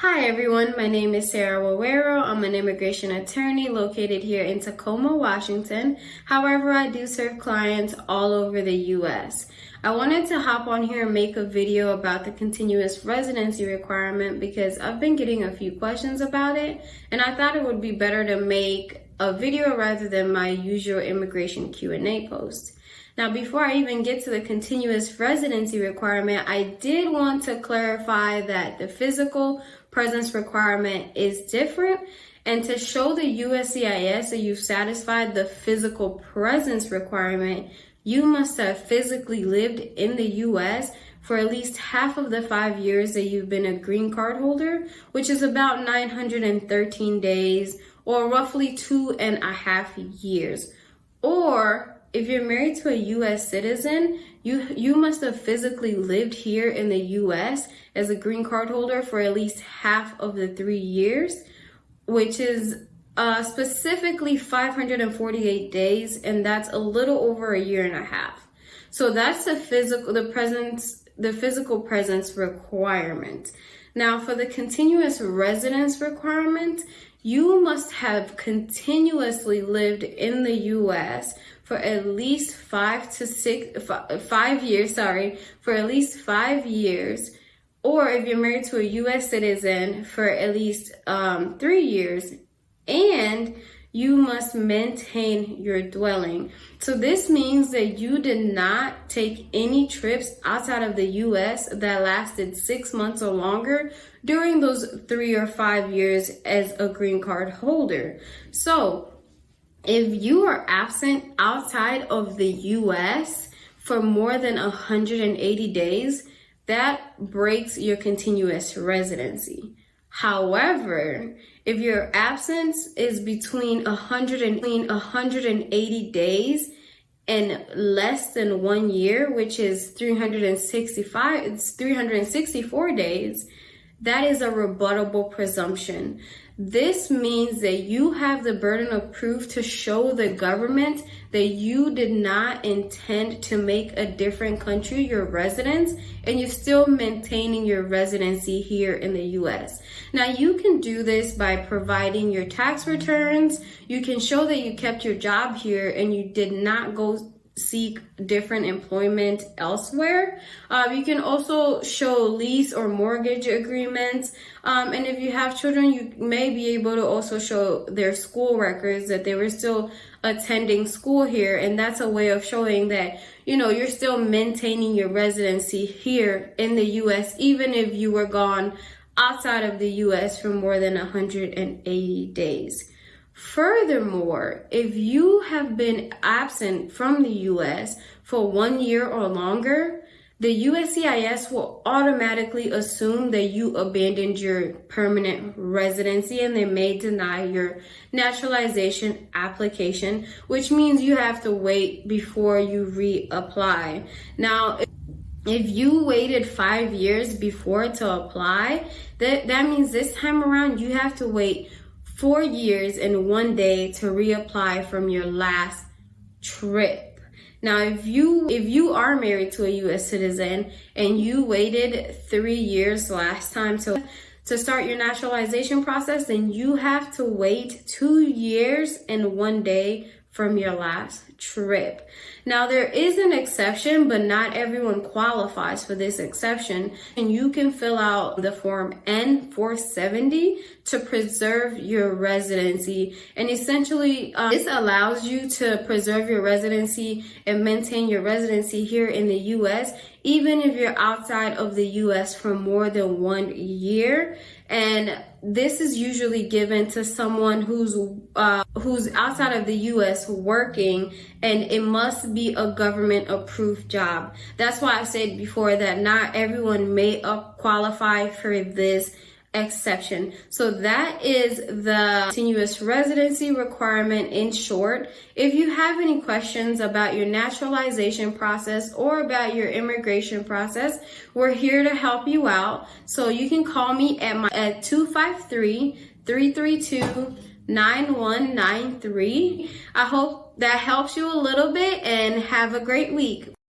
Hi everyone, my name is Sarah Wawero. I'm an immigration attorney located here in Tacoma, Washington. However, I do serve clients all over the US. I wanted to hop on here and make a video about the continuous residency requirement because I've been getting a few questions about it, and I thought it would be better to make a video rather than my usual immigration Q&A post. Now, before I even get to the continuous residency requirement, I did want to clarify that the physical presence requirement is different. And to show the USCIS that you've satisfied the physical presence requirement, you must have physically lived in the US for at least half of the 5 years that you've been a green card holder, which is about 913 days or roughly 2.5 years. Or if you're married to a US citizen, you must have physically lived here in the US as a green card holder for at least half of the 3 years, which is specifically 548 days, and that's a little over a year and a half. So that's the physical presence requirement. Now, for the continuous residence requirement, you must have continuously lived in the US for at least 5 years, for at least 5 years, or if you're married to a US citizen for at least 3 years, and you must maintain your dwelling. So this means that you did not take any trips outside of the US that lasted 6 months or longer during those 3 or 5 years as a green card holder. So if you are absent outside of the US for more than 180 days, that breaks your continuous residency. However, if your absence is between 180 days and less than 1 year, which is 364 days, that is a rebuttable presumption. This means that you have the burden of proof to show the government that you did not intend to make a different country your residence, and you're still maintaining your residency here in the US. Now, you can do this by providing your tax returns. You can show that you kept your job here and you did not go seek different employment elsewhere. You can also show lease or mortgage agreements. And if you have children, you may be able to also show their school records that they were still attending school here. And that's a way of showing that, you're still maintaining your residency here in the US, even if you were gone outside of the US for more than 180 days. Furthermore, if you have been absent from the US for 1 year or longer, the USCIS will automatically assume that you abandoned your permanent residency, and they may deny your naturalization application, which means you have to wait before you reapply. Now, if you waited 5 years before to apply, that means this time around you have to wait 4 years and 1 day to reapply from your last trip. Now, if you are married to a US citizen and you waited 3 years last time to start your naturalization process, then you have to wait 2 years and 1 day from your last trip. Now, there is an exception, but not everyone qualifies for this exception. And you can fill out the form N-470 to preserve your residency. And essentially, this allows you to preserve your residency and maintain your residency here in the US, even if you're outside of the US for more than 1 year. And this is usually given to someone who's outside of the US working, and it must be a government approved job. That's why I said before that not everyone may qualify for this exception. So that is the continuous residency requirement in short. If you have any questions about your naturalization process or about your immigration process, we're here to help you out. So you can call me at 253-332-9193. I hope that helps you a little bit, and have a great week.